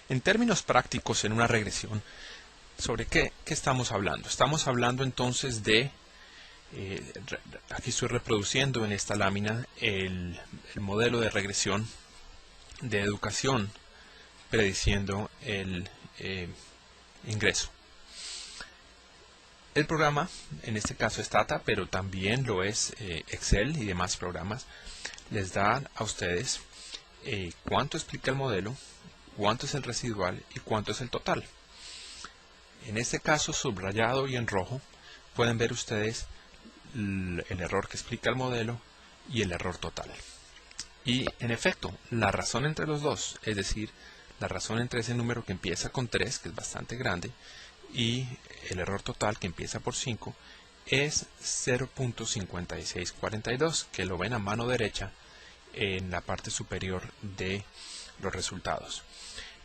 En términos prácticos, en una regresión, ¿sobre qué estamos hablando? Estamos hablando entonces de, aquí estoy reproduciendo en esta lámina el modelo de regresión de educación prediciendo el ingreso. El programa, en este caso es Stata, pero también lo es Excel y demás programas, les dan a ustedes cuánto explica el modelo, cuánto es el residual y cuánto es el total. En este caso, subrayado y en rojo, pueden ver ustedes el error que explica el modelo y el error total. Y en efecto, la razón entre los dos, es decir, la razón entre ese número que empieza con 3, que es bastante grande, y el error total que empieza por 5, es 0.5642, que lo ven a mano derecha en la parte superior de los resultados.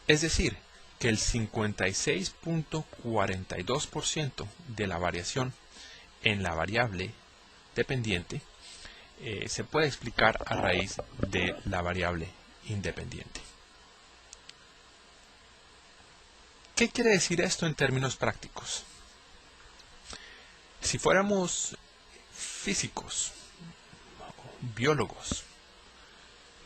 Es decir, que el 56.42% de la variación en la variable dependiente se puede explicar a raíz de la variable independiente. ¿Qué quiere decir esto en términos prácticos? Si fuéramos físicos, biólogos,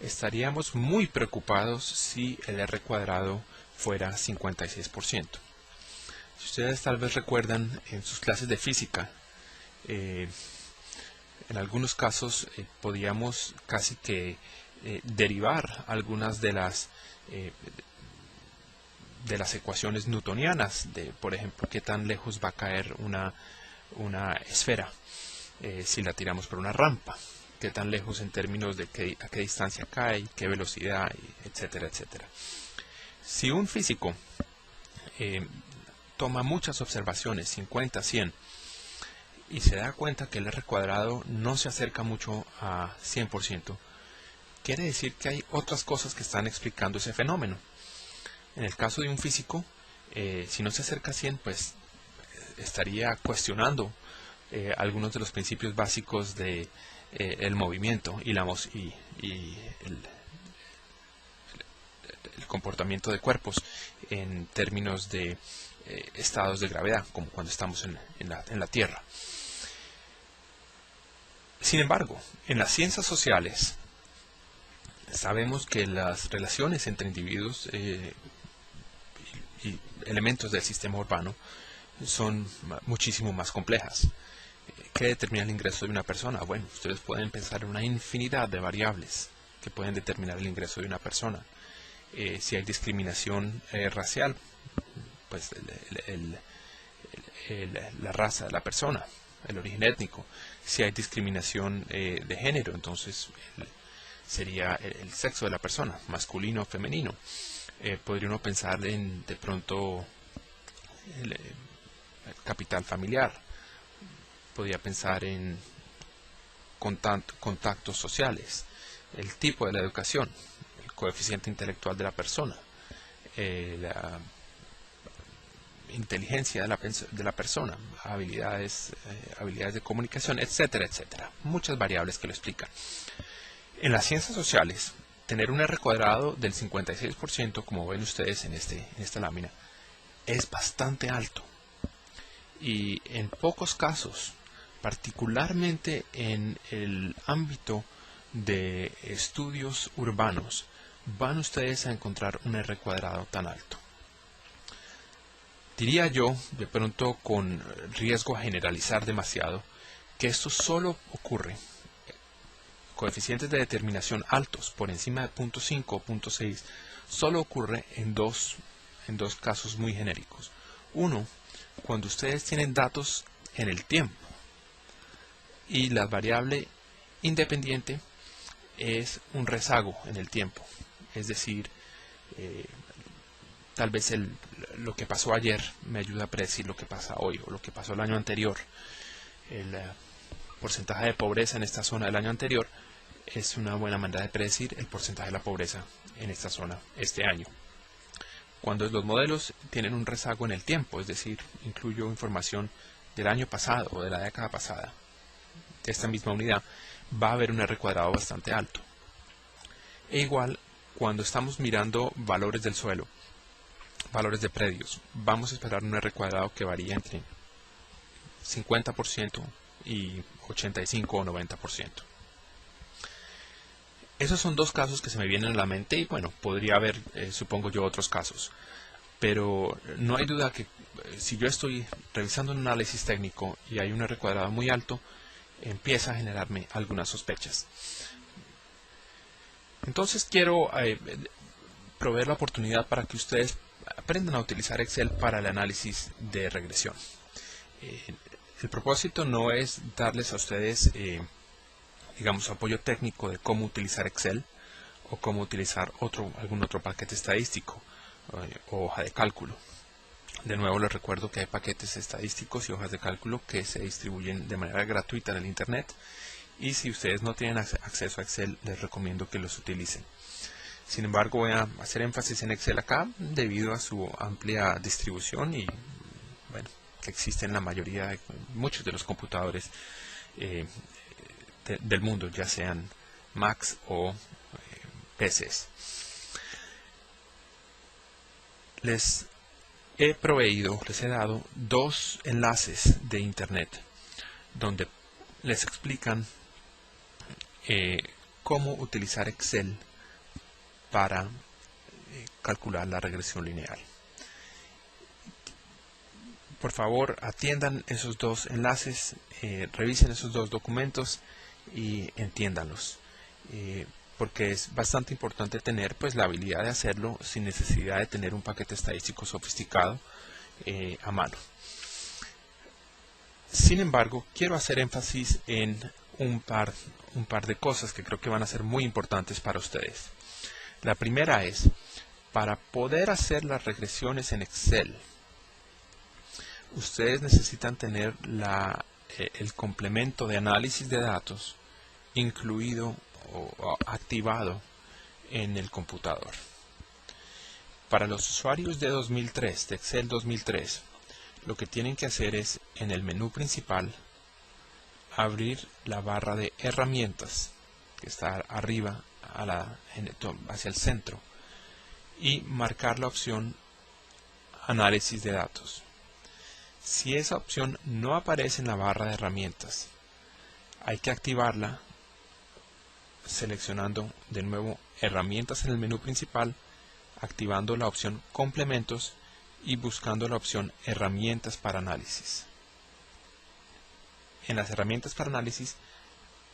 estaríamos muy preocupados si el R cuadrado fuera 56%. Si ustedes tal vez recuerdan en sus clases de física, en algunos casos podíamos casi que derivar algunas de las ecuaciones newtonianas, de por ejemplo qué tan lejos va a caer una esfera si la tiramos por una rampa, qué tan lejos en términos de a qué distancia cae, qué velocidad, etcétera, etcétera. Si un físico toma muchas observaciones, 50, 100, y se da cuenta que el R cuadrado no se acerca mucho a 100%, quiere decir que hay otras cosas que están explicando ese fenómeno. En el caso de un físico, si no se acerca a 100, pues estaría cuestionando algunos de los principios básicos de el movimiento y el comportamiento de cuerpos en términos de estados de gravedad, como cuando estamos en la Tierra. Sin embargo, en las ciencias sociales sabemos que las relaciones entre individuos y elementos del sistema urbano son muchísimo más complejas. ¿Qué determina el ingreso de una persona? Bueno, ustedes pueden pensar en una infinidad de variables que pueden determinar el ingreso de una persona. Si hay discriminación racial, pues la raza de la persona, el origen étnico. Si hay discriminación de género, entonces sería el sexo de la persona, masculino o femenino. Podría uno pensar en, de pronto, el capital familiar. Podría pensar en contactos sociales, el tipo de la educación, el coeficiente intelectual de la persona, la inteligencia de la persona, habilidades de comunicación, etcétera, etcétera. Muchas variables que lo explican. En las ciencias sociales, tener un R cuadrado del 56%, como ven ustedes en esta lámina, es bastante alto. Y en pocos casos, particularmente en el ámbito de estudios urbanos, van ustedes a encontrar un R cuadrado tan alto. Diría yo, de pronto con riesgo a generalizar demasiado, que esto solo ocurre, coeficientes de determinación altos, por encima de 0.5 o 0.6, solo ocurre en dos casos muy genéricos. Uno, cuando ustedes tienen datos en el tiempo y la variable independiente es un rezago en el tiempo, es decir, tal vez lo que pasó ayer me ayuda a predecir lo que pasa hoy o lo que pasó el año anterior. El porcentaje de pobreza en esta zona del año anterior es una buena manera de predecir el porcentaje de la pobreza en esta zona este año. Cuando los modelos tienen un rezago en el tiempo, es decir, incluyo información del año pasado o de la década pasada, de esta misma unidad, va a haber un R cuadrado bastante alto. E igual, cuando estamos mirando valores del suelo, valores de predios. Vamos a esperar un R cuadrado que varía entre 50% y 85 o 90%. Esos son dos casos que se me vienen a la mente y bueno, podría haber, supongo yo, otros casos. Pero no hay duda que si yo estoy revisando un análisis técnico y hay un R cuadrado muy alto, empieza a generarme algunas sospechas. Entonces quiero proveer la oportunidad para que ustedes aprendan a utilizar Excel para el análisis de regresión. El propósito no es darles a ustedes, digamos, apoyo técnico de cómo utilizar Excel o cómo utilizar algún otro paquete estadístico o hoja de cálculo. De nuevo les recuerdo que hay paquetes estadísticos y hojas de cálculo que se distribuyen de manera gratuita en el Internet, y si ustedes no tienen acceso a Excel les recomiendo que los utilicen. Sin embargo, voy a hacer énfasis en Excel acá debido a su amplia distribución y bueno, que existe en la mayoría de muchos de los computadores del mundo, ya sean Macs o PCs. Les he dado dos enlaces de Internet donde les explican cómo utilizar Excel para calcular la regresión lineal. Por favor, atiendan esos dos enlaces, revisen esos dos documentos y entiéndanlos, porque es bastante importante tener pues la habilidad de hacerlo sin necesidad de tener un paquete estadístico sofisticado a mano. Sin embargo, quiero hacer énfasis en un par de cosas que creo que van a ser muy importantes para ustedes. La primera es, para poder hacer las regresiones en Excel, ustedes necesitan tener el complemento de análisis de datos incluido o activado en el computador. Para los usuarios de 2003, de Excel 2003, lo que tienen que hacer es, en el menú principal, abrir la barra de herramientas que está arriba hacia el centro y marcar la opción análisis de datos. Si esa opción no aparece en la barra de herramientas, hay que activarla seleccionando de nuevo herramientas en el menú principal, activando la opción complementos y buscando la opción herramientas para análisis. En las herramientas para análisis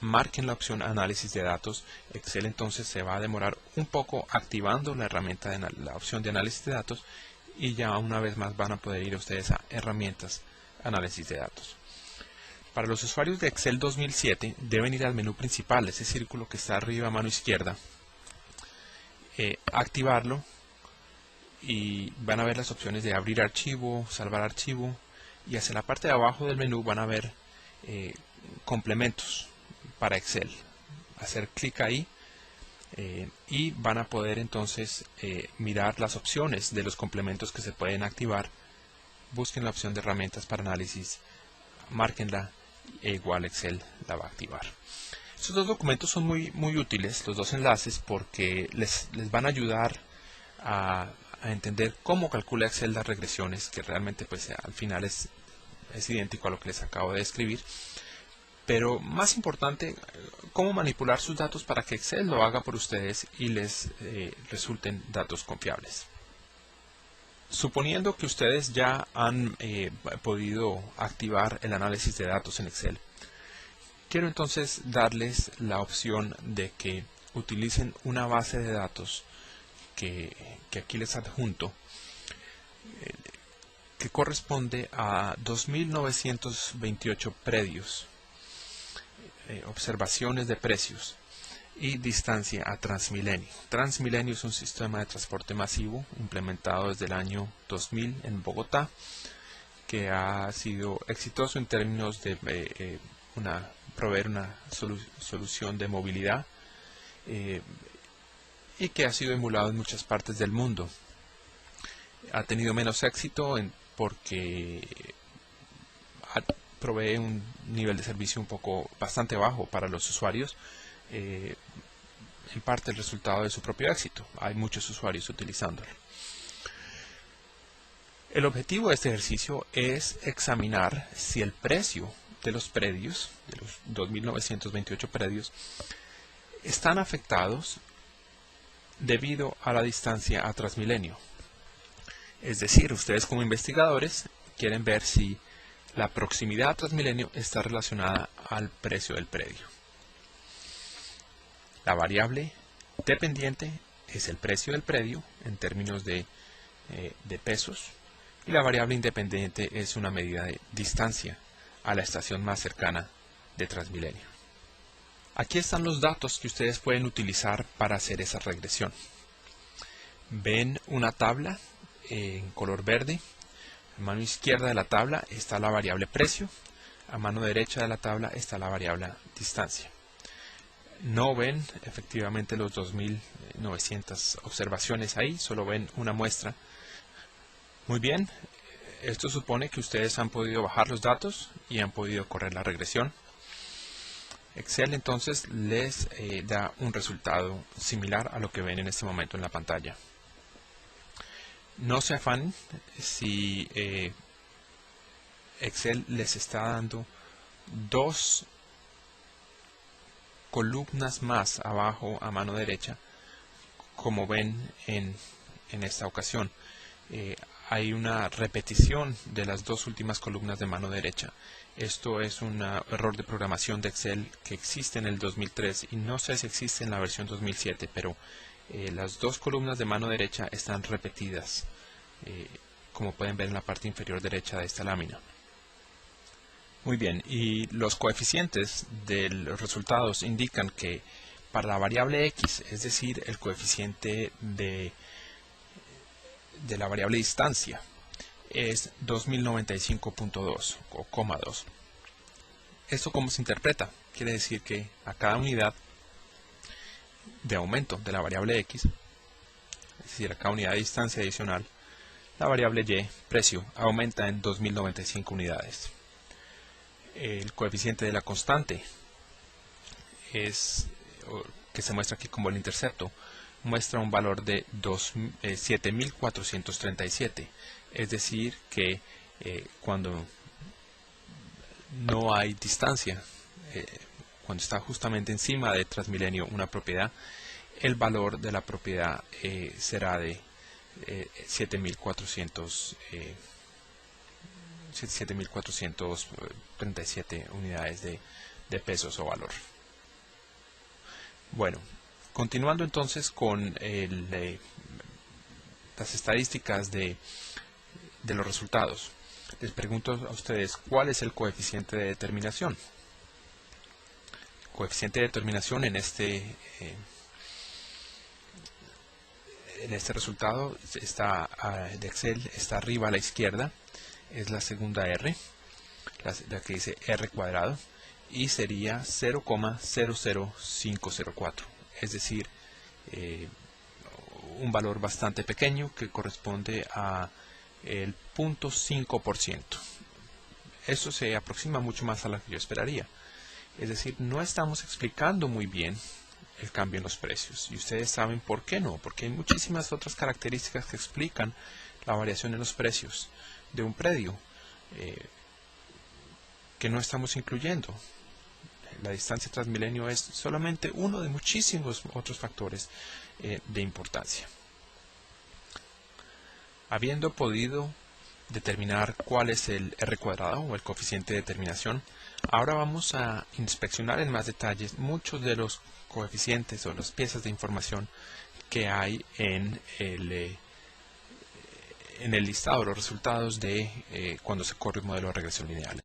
marquen la opción análisis de datos. Excel entonces se va a demorar un poco activando la opción de análisis de datos, y ya una vez más van a poder ir ustedes a herramientas análisis de datos. Para los usuarios de Excel 2007 deben ir al menú principal, ese círculo que está arriba a mano izquierda, activarlo, y van a ver las opciones de abrir archivo, salvar archivo, y hacia la parte de abajo del menú van a ver complementos para Excel. Hacer clic ahí y van a poder entonces mirar las opciones de los complementos que se pueden activar. Busquen la opción de herramientas para análisis, márquenla e igual Excel la va a activar. Estos dos documentos son muy útiles, los dos enlaces, porque les van a ayudar a entender cómo calcula Excel las regresiones, que realmente pues al final es idéntico a lo que les acabo de describir. Pero más importante, cómo manipular sus datos para que Excel lo haga por ustedes y les resulten datos confiables. Suponiendo que ustedes ya han podido activar el análisis de datos en Excel, quiero entonces darles la opción de que utilicen una base de datos que aquí les adjunto, que corresponde a 2.928 predios, observaciones de precios y distancia a Transmilenio. Transmilenio es un sistema de transporte masivo implementado desde el año 2000 en Bogotá, que ha sido exitoso en términos de proveer una solución de movilidad y que ha sido emulado en muchas partes del mundo. Ha tenido menos éxito porque provee un nivel de servicio bastante bajo para los usuarios, en parte el resultado de su propio éxito. Hay muchos usuarios utilizándolo. El objetivo de este ejercicio es examinar si el precio de los predios, de los 2.928 predios, están afectados debido a la distancia a Transmilenio. Es decir, ustedes como investigadores quieren ver si la proximidad a Transmilenio está relacionada al precio del predio. La variable dependiente es el precio del predio en términos de pesos, y la variable independiente es una medida de distancia a la estación más cercana de Transmilenio. Aquí están los datos que ustedes pueden utilizar para hacer esa regresión. Ven una tabla en color verde. A mano izquierda de la tabla está la variable precio. A mano derecha de la tabla está la variable distancia. No ven efectivamente los 2.900 observaciones ahí, solo ven una muestra. Muy bien, esto supone que ustedes han podido bajar los datos y han podido correr la regresión. Excel entonces les da un resultado similar a lo que ven en este momento en la pantalla. No se afanen si Excel les está dando dos columnas más abajo a mano derecha, como ven en esta ocasión. Hay una repetición de las dos últimas columnas de mano derecha. Esto es un error de programación de Excel que existe en el 2003 y no sé si existe en la versión 2007, pero las dos columnas de mano derecha están repetidas, como pueden ver en la parte inferior derecha de esta lámina. Muy bien, y los coeficientes de los resultados indican que para la variable x, es decir, el coeficiente de la variable distancia, es 2095.2 o 2. ¿Esto cómo se interpreta? Quiere decir que a cada unidad de aumento de la variable x, es decir, a cada unidad de distancia adicional, la variable y, precio, aumenta en 2095 unidades. El coeficiente de la constante, que se muestra aquí como el intercepto, muestra un valor de 7.437, es decir que cuando no hay distancia, cuando está justamente encima de Transmilenio una propiedad, el valor de la propiedad será de 7.437 unidades de pesos o valor. Bueno, continuando entonces con las estadísticas de los resultados, les pregunto a ustedes cuál es el coeficiente de determinación. El coeficiente de determinación en este resultado de Excel está arriba a la izquierda, es la segunda R, la que dice R cuadrado, y sería 0,00504, es decir, un valor bastante pequeño que corresponde a el 0.5%. Eso se aproxima mucho más a lo que yo esperaría. Es decir, no estamos explicando muy bien el cambio en los precios. Y ustedes saben por qué no, porque hay muchísimas otras características que explican la variación en los precios de un predio que no estamos incluyendo. La distancia Transmilenio es solamente uno de muchísimos otros factores de importancia. Habiendo podido determinar cuál es el R cuadrado o el coeficiente de determinación, ahora vamos a inspeccionar en más detalles muchos de los coeficientes o las piezas de información que hay en el listado de los resultados de cuando se corre un modelo de regresión lineal.